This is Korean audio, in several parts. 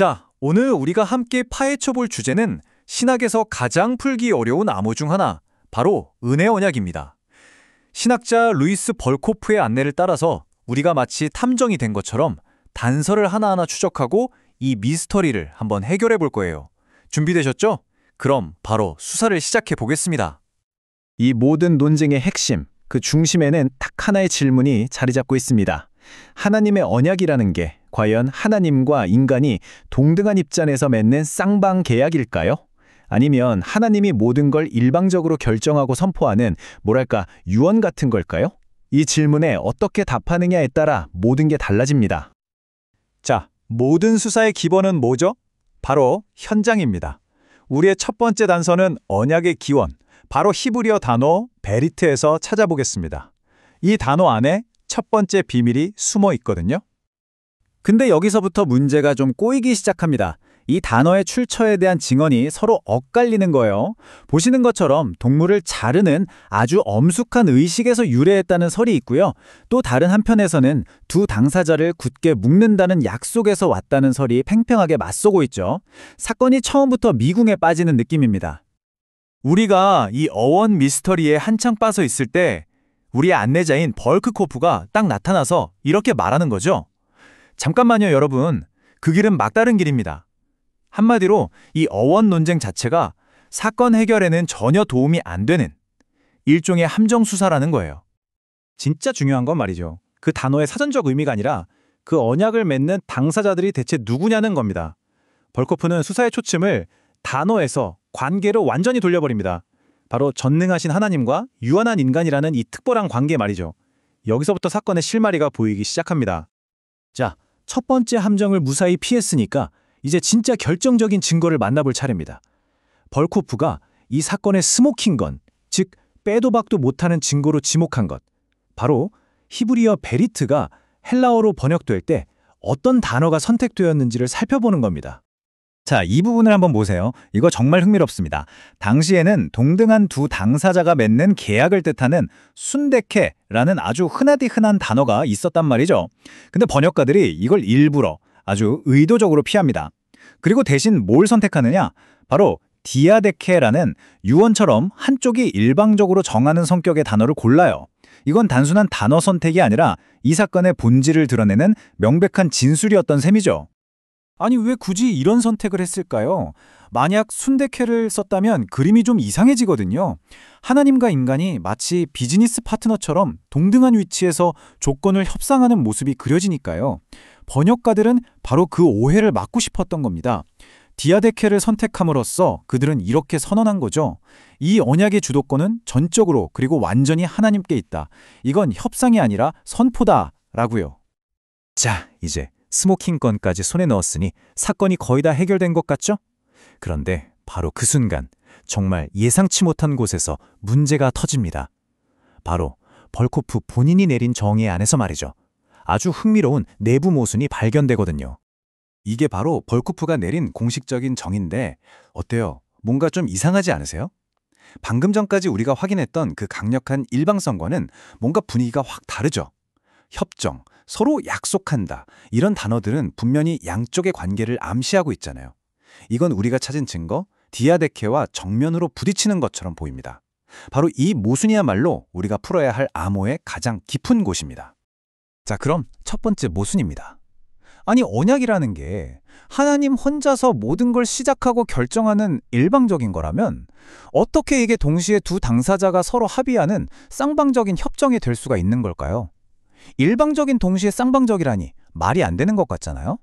자, 오늘 우리가 함께 파헤쳐 볼 주제는 신학에서 가장 풀기 어려운 암호 중 하나, 바로 은혜 언약입니다. 신학자 루이스 벌코프의 안내를 따라서 우리가 마치 탐정이 된 것처럼 단서를 하나하나 추적하고 이 미스터리를 한번 해결해 볼 거예요. 준비되셨죠? 그럼 바로 수사를 시작해 보겠습니다. 이 모든 논쟁의 핵심, 그 중심에는 딱 하나의 질문이 자리 잡고 있습니다. 하나님의 언약이라는 게 과연 하나님과 인간이 동등한 입장에서 맺는 쌍방 계약일까요? 아니면 하나님이 모든 걸 일방적으로 결정하고 선포하는 뭐랄까 유언 같은 걸까요? 이 질문에 어떻게 답하느냐에 따라 모든 게 달라집니다. 자, 모든 수사의 기본은 뭐죠? 바로 현장입니다. 우리의 첫 번째 단서는 언약의 기원, 바로 히브리어 단어 베리트에서 찾아보겠습니다. 이 단어 안에 첫 번째 비밀이 숨어 있거든요. 근데 여기서부터 문제가 좀 꼬이기 시작합니다. 이 단어의 출처에 대한 증언이 서로 엇갈리는 거예요. 보시는 것처럼 동물을 자르는 아주 엄숙한 의식에서 유래했다는 설이 있고요. 또 다른 한편에서는 두 당사자를 굳게 묶는다는 약속에서 왔다는 설이 팽팽하게 맞서고 있죠. 사건이 처음부터 미궁에 빠지는 느낌입니다. 우리가 이 어원 미스터리에 한창 빠져 있을 때 우리의 안내자인 벌크코프가 딱 나타나서 이렇게 말하는 거죠. 잠깐만요, 여러분. 그 길은 막다른 길입니다. 한마디로 이 어원 논쟁 자체가 사건 해결에는 전혀 도움이 안 되는 일종의 함정 수사라는 거예요. 진짜 중요한 건 말이죠. 그 단어의 사전적 의미가 아니라 그 언약을 맺는 당사자들이 대체 누구냐는 겁니다. 벌코프는 수사의 초점을 단어에서 관계로 완전히 돌려버립니다. 바로 전능하신 하나님과 유한한 인간이라는 이 특별한 관계 말이죠. 여기서부터 사건의 실마리가 보이기 시작합니다. 자, 첫 번째 함정을 무사히 피했으니까 이제 진짜 결정적인 증거를 만나볼 차례입니다. 벌코프가 이 사건의 스모킹 건, 즉 빼도 박도 못하는 증거로 지목한 것, 바로 히브리어 베리트가 헬라어로 번역될 때 어떤 단어가 선택되었는지를 살펴보는 겁니다. 자, 이 부분을 한번 보세요. 이거 정말 흥미롭습니다. 당시에는 동등한 두 당사자가 맺는 계약을 뜻하는 순데케라는 아주 흔하디 흔한 단어가 있었단 말이죠. 근데 번역가들이 이걸 일부러 아주 의도적으로 피합니다. 그리고 대신 뭘 선택하느냐? 바로 디아데케라는 유언처럼 한쪽이 일방적으로 정하는 성격의 단어를 골라요. 이건 단순한 단어 선택이 아니라 이 사건의 본질을 드러내는 명백한 진술이었던 셈이죠. 아니, 왜 굳이 이런 선택을 했을까요? 만약 순데케를 썼다면 그림이 좀 이상해지거든요. 하나님과 인간이 마치 비즈니스 파트너처럼 동등한 위치에서 조건을 협상하는 모습이 그려지니까요. 번역가들은 바로 그 오해를 막고 싶었던 겁니다. 디아데케를 선택함으로써 그들은 이렇게 선언한 거죠. 이 언약의 주도권은 전적으로 그리고 완전히 하나님께 있다. 이건 협상이 아니라 선포다라고요. 자, 이제 스모킹 건까지 손에 넣었으니 사건이 거의 다 해결된 것 같죠? 그런데 바로 그 순간 정말 예상치 못한 곳에서 문제가 터집니다. 바로 벌코프 본인이 내린 정의 안에서 말이죠. 아주 흥미로운 내부 모순이 발견되거든요. 이게 바로 벌코프가 내린 공식적인 정의인데 어때요? 뭔가 좀 이상하지 않으세요? 방금 전까지 우리가 확인했던 그 강력한 일방성과는 뭔가 분위기가 확 다르죠. 협정, 서로 약속한다. 이런 단어들은 분명히 양쪽의 관계를 암시하고 있잖아요. 이건 우리가 찾은 증거, 디아데케와 정면으로 부딪히는 것처럼 보입니다. 바로 이 모순이야말로 우리가 풀어야 할 암호의 가장 깊은 곳입니다. 자, 그럼 첫 번째 모순입니다. 아니, 언약이라는 게 하나님 혼자서 모든 걸 시작하고 결정하는 일방적인 거라면 어떻게 이게 동시에 두 당사자가 서로 합의하는 쌍방적인 협정이 될 수가 있는 걸까요? 일방적인 동시에 쌍방적이라니 말이 안 되는 것 같잖아요?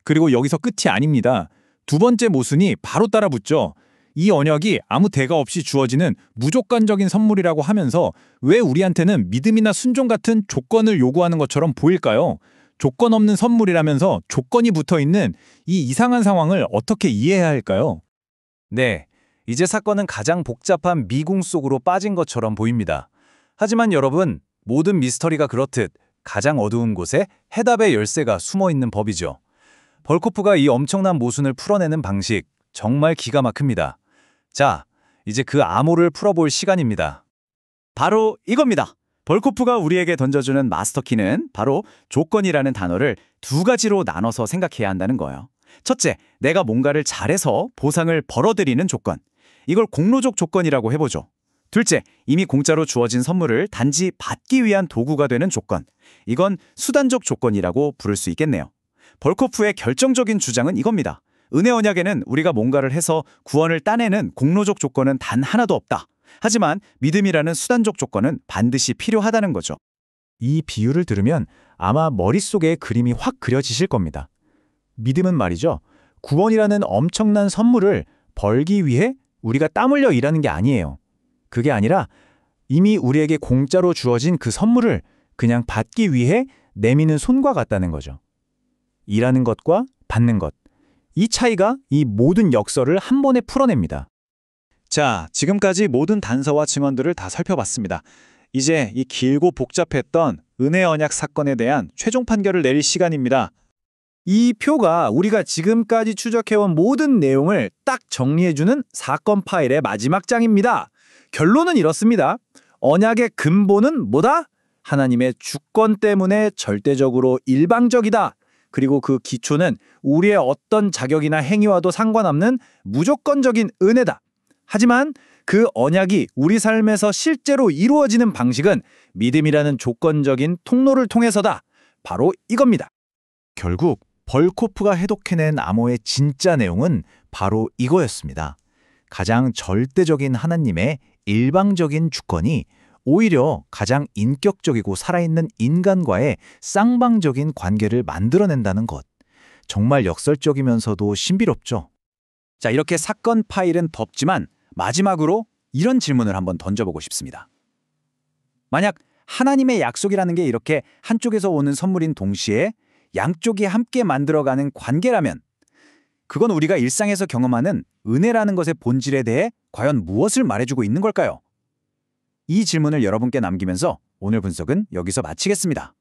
그리고 여기서 끝이 아닙니다. 두 번째 모순이 바로 따라붙죠. 이 언약이 아무 대가 없이 주어지는 무조건적인 선물이라고 하면서 왜 우리한테는 믿음이나 순종 같은 조건을 요구하는 것처럼 보일까요? 조건 없는 선물이라면서 조건이 붙어있는 이 이상한 상황을 어떻게 이해해야 할까요? 네, 이제 사건은 가장 복잡한 미궁 속으로 빠진 것처럼 보입니다. 하지만 여러분, 모든 미스터리가 그렇듯 가장 어두운 곳에 해답의 열쇠가 숨어있는 법이죠. 벌코프가 이 엄청난 모순을 풀어내는 방식, 정말 기가 막힙니다. 자, 이제 그 암호를 풀어볼 시간입니다. 바로 이겁니다. 벌코프가 우리에게 던져주는 마스터키는 바로 조건이라는 단어를 두 가지로 나눠서 생각해야 한다는 거예요. 첫째, 내가 뭔가를 잘해서 보상을 벌어들이는 조건. 이걸 공로적 조건이라고 해보죠. 둘째, 이미 공짜로 주어진 선물을 단지 받기 위한 도구가 되는 조건. 이건 수단적 조건이라고 부를 수 있겠네요. 벌코프의 결정적인 주장은 이겁니다. 은혜 언약에는 우리가 뭔가를 해서 구원을 따내는 공로적 조건은 단 하나도 없다. 하지만 믿음이라는 수단적 조건은 반드시 필요하다는 거죠. 이 비유를 들으면 아마 머릿속에 그림이 확 그려지실 겁니다. 믿음은 말이죠. 구원이라는 엄청난 선물을 벌기 위해 우리가 땀 흘려 일하는 게 아니에요. 그게 아니라 이미 우리에게 공짜로 주어진 그 선물을 그냥 받기 위해 내미는 손과 같다는 거죠. 일하는 것과 받는 것. 이 차이가 이 모든 역설을 한 번에 풀어냅니다. 자, 지금까지 모든 단서와 증언들을 다 살펴봤습니다. 이제 이 길고 복잡했던 은혜 언약 사건에 대한 최종 판결을 내릴 시간입니다. 이 표가 우리가 지금까지 추적해온 모든 내용을 딱 정리해주는 사건 파일의 마지막 장입니다. 결론은 이렇습니다. 언약의 근본은 뭐다? 하나님의 주권 때문에 절대적으로 일방적이다. 그리고 그 기초는 우리의 어떤 자격이나 행위와도 상관없는 무조건적인 은혜다. 하지만 그 언약이 우리 삶에서 실제로 이루어지는 방식은 믿음이라는 조건적인 통로를 통해서다. 바로 이겁니다. 결국 벌코프가 해독해낸 암호의 진짜 내용은 바로 이거였습니다. 가장 절대적인 하나님의 일방적인 주권이 오히려 가장 인격적이고 살아있는 인간과의 쌍방적인 관계를 만들어낸다는 것. 정말 역설적이면서도 신비롭죠. 자, 이렇게 사건 파일은 덥지만 마지막으로 이런 질문을 한번 던져보고 싶습니다. 만약 하나님의 약속이라는 게 이렇게 한쪽에서 오는 선물인 동시에 양쪽이 함께 만들어가는 관계라면 그건 우리가 일상에서 경험하는 은혜라는 것의 본질에 대해 과연 무엇을 말해주고 있는 걸까요? 이 질문을 여러분께 남기면서 오늘 분석은 여기서 마치겠습니다.